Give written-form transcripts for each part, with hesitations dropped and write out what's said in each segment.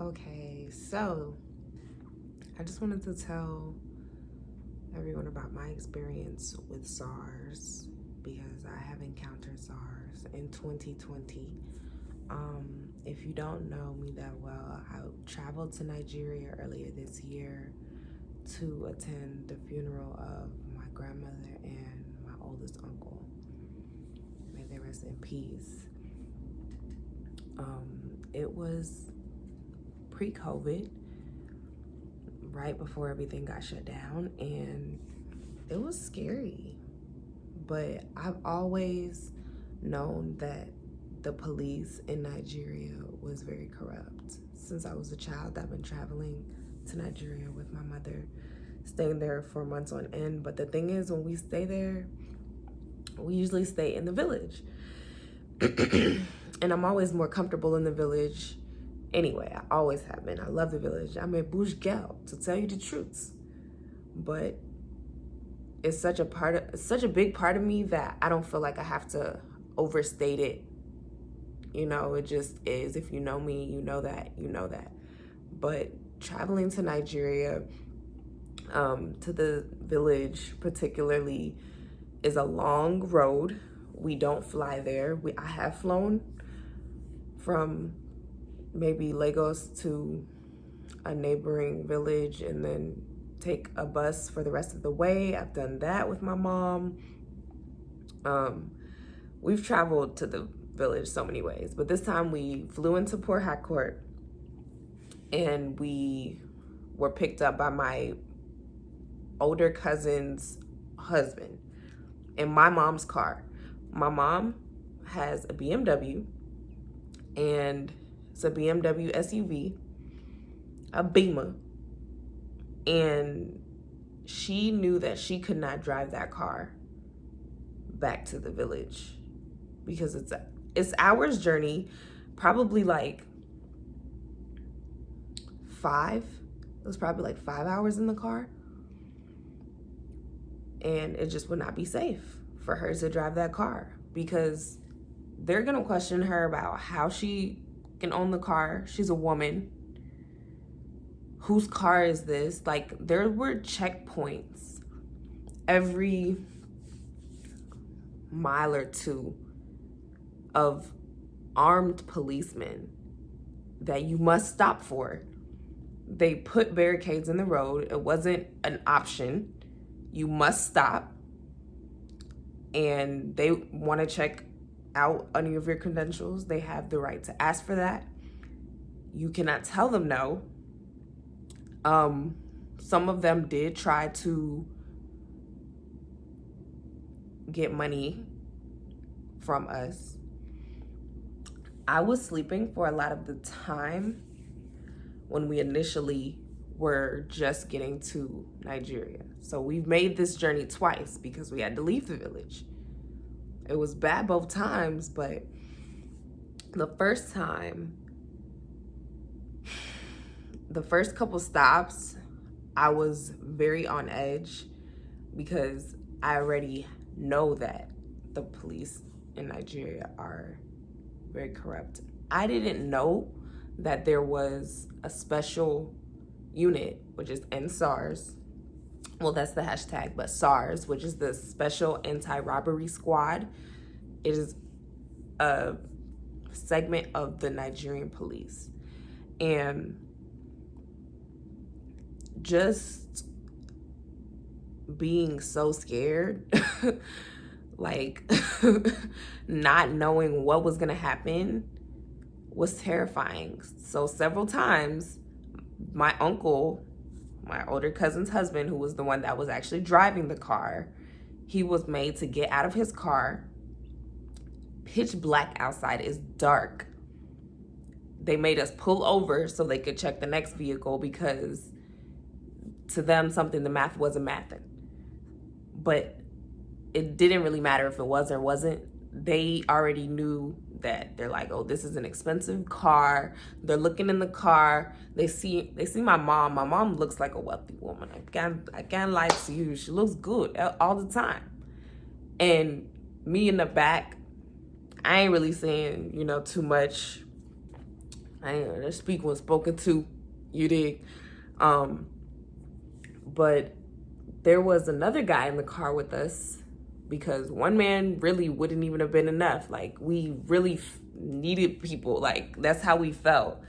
Okay, so I just wanted to tell everyone about my experience with SARS because I have encountered SARS in 2020. If you don't know me that well, I traveled to Nigeria earlier this year to attend the funeral of my grandmother and my oldest uncle. May they rest in peace. It was pre-COVID, right before everything got shut down, and it was scary. But I've always known that the police in Nigeria was very corrupt. Since I was a child, I've been traveling to Nigeria with my mother, staying there for months on end. But the thing is, when we stay there, we usually stay in the village. And I'm always more comfortable in the village anyway. I always have been. I love the village. I'm a bush gal, to tell you the truth. But it's such a big part of me that I don't feel like I have to overstate it. You know, it just is. If you know me, you know that. But traveling to Nigeria, to the village particularly, is a long road. We don't fly there. I have flown from maybe Lagos to a neighboring village and then take a bus for the rest of the way. I've done that with my mom. We've traveled to the village so many ways, but this time we flew into Port Harcourt and we were picked up by my older cousin's husband in my mom's car. My mom has a BMW, and it's a BMW SUV, a Beamer, and she knew that she could not drive that car back to the village because it's hours journey, probably like 5. It was probably like 5 hours in the car, and it just would not be safe for her to drive that car because they're gonna question her about how she can own the car. She's a woman. Whose car is this? Like, there were checkpoints every mile or two of armed policemen that you must stop for. They put barricades in the road. It wasn't an option. You must stop. And they want to check out any of your credentials. They have the right to ask for that. You cannot tell them no. Some of them did try to get money from us. I was sleeping for a lot of the time when we initially were just getting to Nigeria. So we've made this journey twice because we had to leave the village. It was bad both times, but the first time, the first couple stops, I was very on edge because I already know that the police in Nigeria are very corrupt. I didn't know that there was a special unit, which is SARS. Well, that's the hashtag, but SARS, which is the Special Anti-Robbery Squad. It is a segment of the Nigerian Police. And just being so scared, like not knowing what was gonna happen was terrifying. So several times, my uncle, my older cousin's husband, who was the one that was actually driving the car, he was made to get out of his car. Pitch black outside, is dark. They made us pull over so they could check the next vehicle because to them, the math wasn't mathing. But it didn't really matter if it was or wasn't. They already knew that. They're like, oh, this is an expensive car. They're looking in the car. They see my mom. My mom looks like a wealthy woman. I can't lie to you. She looks good all the time. And me in the back, I ain't really saying, too much. They're speak when spoken to, you dig? But there was another guy in the car with us, because one man really wouldn't even have been enough. Like, we really needed people. Like, that's how we felt,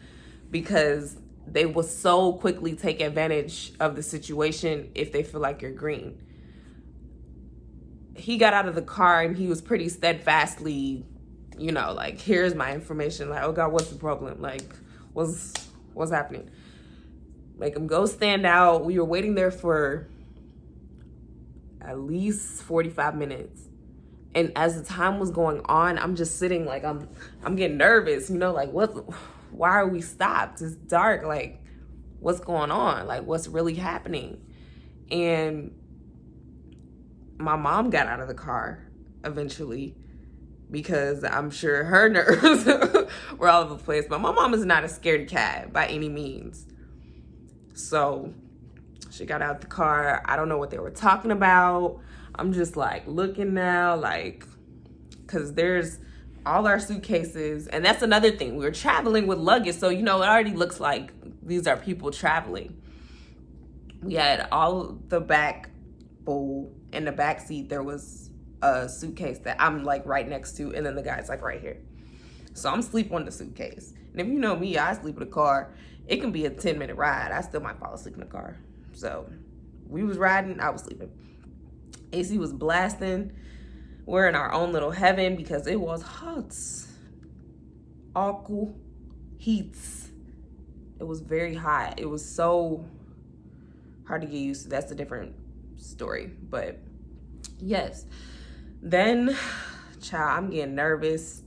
because they will so quickly take advantage of the situation if they feel like you're green. He got out of the car and he was pretty steadfastly, like, here's my information. Like, oh God, what's the problem? Like, what's happening? Make him go stand out. We were waiting there for at least 45 minutes. And as the time was going on, I'm just sitting, like, I'm getting nervous, like, why are we stopped? It's dark. Like, what's going on? Like, what's really happening? And my mom got out of the car eventually, because I'm sure her nerves were all over the place. But my mom is not a scaredy cat by any means. So she got out the car. I don't know what they were talking about. I'm just like looking now, like, because there's all our suitcases. And that's another thing. We were traveling with luggage. So, it already looks like these are people traveling. We had all the back bowl. In the back seat, there was a suitcase that I'm like right next to. And then the guy's like right here. So I'm asleep on the suitcase. And if you know me, I sleep in the car. It can be a 10-minute ride. I still might fall asleep in the car. So we was riding, I was sleeping. AC was blasting. We're in our own little heaven because it was hot. Awful heats. It was very hot. It was so hard to get used to. That's a different story. But yes. Then, child, I'm getting nervous.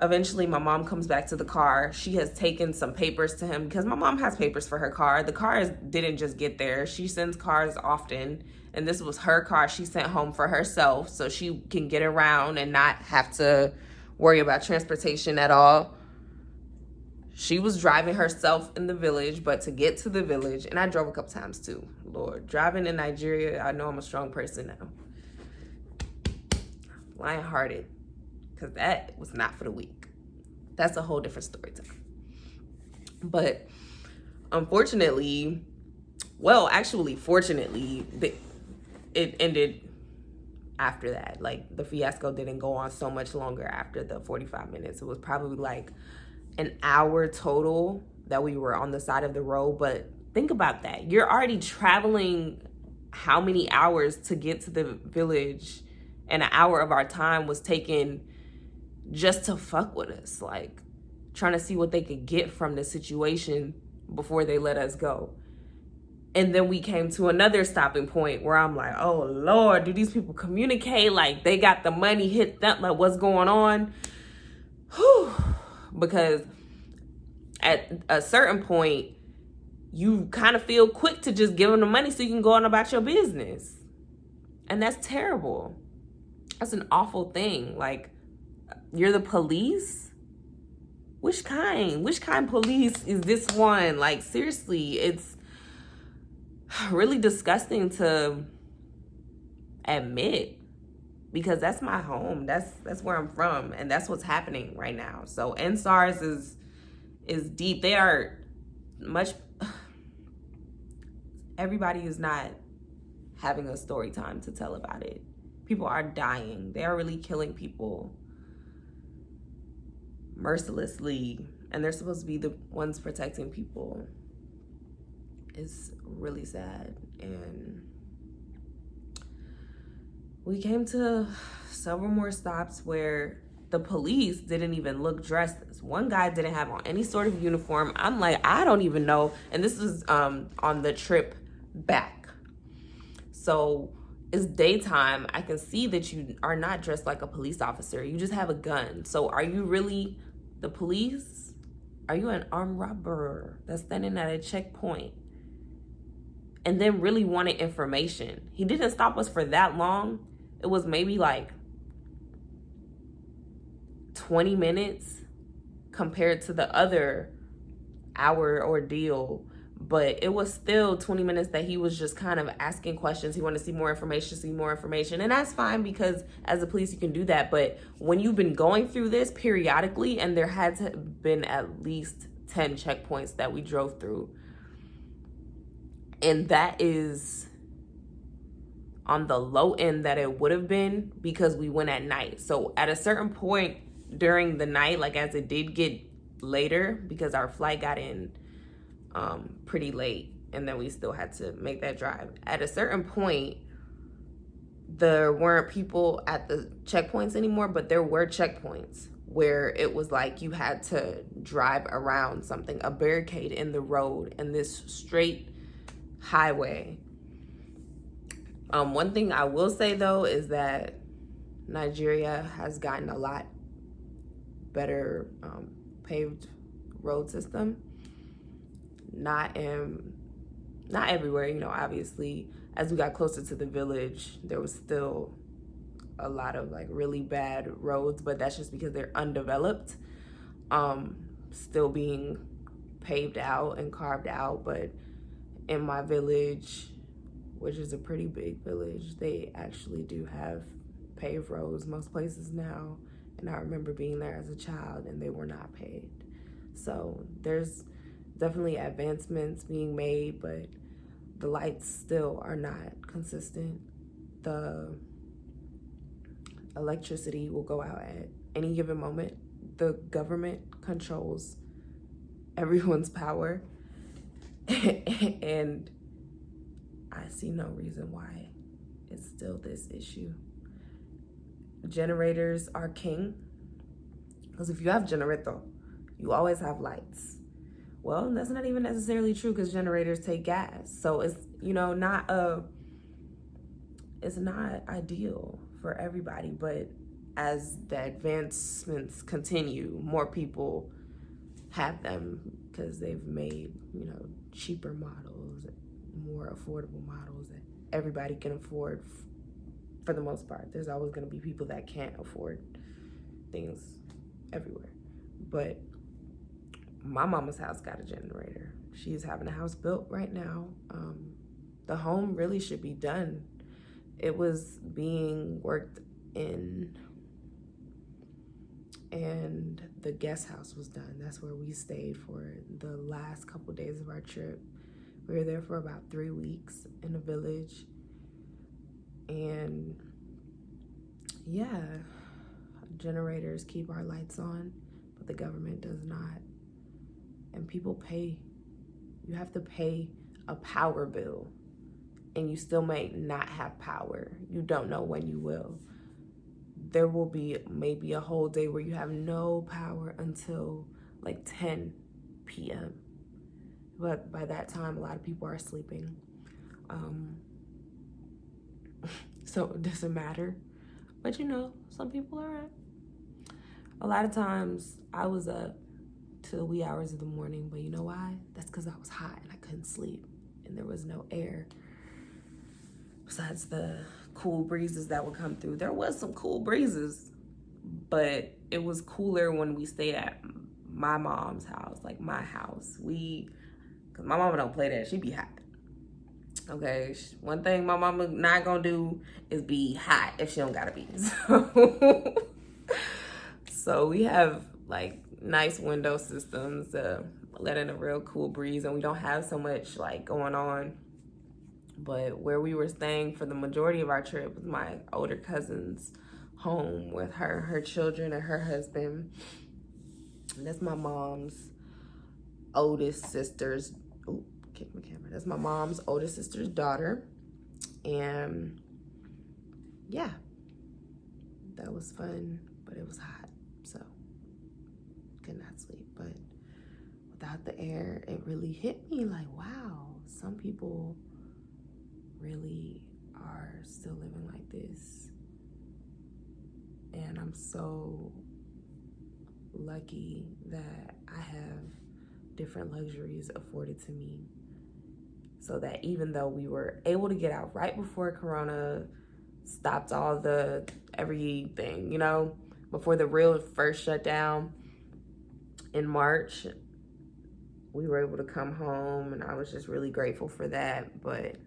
Eventually, my mom comes back to the car. She has taken some papers to him, because my mom has papers for her car. The car didn't just get there. She sends cars often, and this was her car she sent home for herself, so she can get around and not have to worry about transportation at all. She was driving herself in the village, but to get to the village, and I drove a couple times too. Lord, driving in Nigeria, I know I'm a strong person now. Lion-hearted. Because that was not for the weak. That's a whole different story time. But unfortunately, fortunately, it ended after that. Like, the fiasco didn't go on so much longer after the 45 minutes. It was probably like an hour total that we were on the side of the road. But think about that. You're already traveling how many hours to get to the village, and an hour of our time was taken just to fuck with us, like trying to see what they could get from the situation before they let us go. And then we came to another stopping point where I'm like, oh Lord, do these people communicate? Like, they got the money, hit them, like, what's going on? Whew. Because at a certain point, you kind of feel quick to just give them the money so you can go on about your business. And that's terrible. That's an awful thing. Like, you're the police? Which kind police is this one? Like, seriously, it's really disgusting to admit, because that's my home. That's where I'm from, and that's what's happening right now. So, and SARS is deep. They are much. Everybody is not having a story time to tell about it. People are dying. They are really killing people mercilessly, and they're supposed to be the ones protecting people. It's really sad. And we came to several more stops where the police didn't even look dressed. One guy didn't have on any sort of uniform. I'm like, I don't even know. And this is on the trip back. So it's daytime. I can see that you are not dressed like a police officer. You just have a gun. So are you really the police? Are you an armed robber that's standing at a checkpoint and then really wanted information? He didn't stop us for that long. It was maybe like 20 minutes compared to the other hour ordeal But it was still 20 minutes that he was just kind of asking questions. He wanted to see more information. And that's fine, because as a police, you can do that. But when you've been going through this periodically, and there had to have been at least 10 checkpoints that we drove through, and that is on the low end that it would have been, because we went at night. So at a certain point during the night, like as it did get later, because our flight got in pretty late, and then we still had to make that drive. At a certain point, there weren't people at the checkpoints anymore, but there were checkpoints where it was like you had to drive around something, a barricade in the road, in this straight highway. One thing I will say though is that Nigeria has gotten a lot better paved road system. Not everywhere, you know, obviously. As we got closer to the village, there was still a lot of like really bad roads, but that's just because they're undeveloped, still being paved out and carved out. But in my village, which is a pretty big village, they actually do have paved roads most places now. And I remember being there as a child and they were not paved. So there's definitely advancements being made, but the lights still are not consistent. The electricity will go out at any given moment. The government controls everyone's power. And I see no reason why it's still this issue. Generators are king, because if you have generator, you always have lights. Well, that's not even necessarily true, because generators take gas. So it's, you know, it's not ideal for everybody. But as the advancements continue, more people have them, because they've made, you know, cheaper models, more affordable models that everybody can afford for the most part. There's always going to be people that can't afford things everywhere. But my mama's house got a generator. She's having a house built right now. The home really should be done. It was being worked in, and the guest house was done. That's where we stayed for the last couple days of our trip. We were there for about 3 weeks in the village. And yeah, generators keep our lights on, but the government does not. And people pay. You have to pay a power bill, and you still may not have power. You don't know when you will. There will be maybe a whole day where you have no power until like 10 p.m. But by that time, a lot of people are sleeping. So it doesn't matter. But you know, some people are up. A lot of times I was up to the wee hours of the morning, but you know why? That's because I was hot and I couldn't sleep and there was no air. Besides the cool breezes that would come through. There was some cool breezes, but it was cooler when we stayed at my mom's house, like my house. Because my mama don't play that. She be hot. Okay, one thing my mama not gonna do is be hot if she don't gotta be. So we have like nice window systems to let in a real cool breeze, and we don't have so much like going on. But where we were staying for the majority of our trip was my older cousin's home with her children and her husband. And that's my mom's oldest sister's, kick my camera. That's my mom's oldest sister's daughter. And yeah, that was fun, but it was hot, so could not sleep. But without the air, it really hit me like, wow, some people really are still living like this. And I'm so lucky that I have different luxuries afforded to me, so that even though we were able to get out right before Corona stopped all the everything, you know, before the real first shutdown in March, we were able to come home, and I was just really grateful for that. But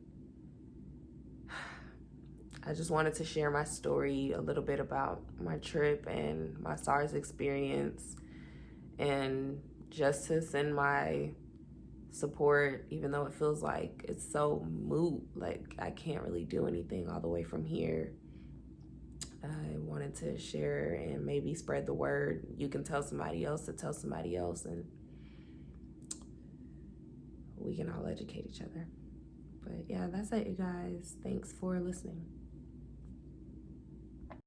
I just wanted to share my story, a little bit about my trip and my SARS experience, and just to send my support, even though it feels like it's so moot, like I can't really do anything all the way from here. I wanted to share and maybe spread the word. You can tell somebody else to tell somebody else, and we can all educate each other. But yeah, that's it, you guys. Thanks for listening.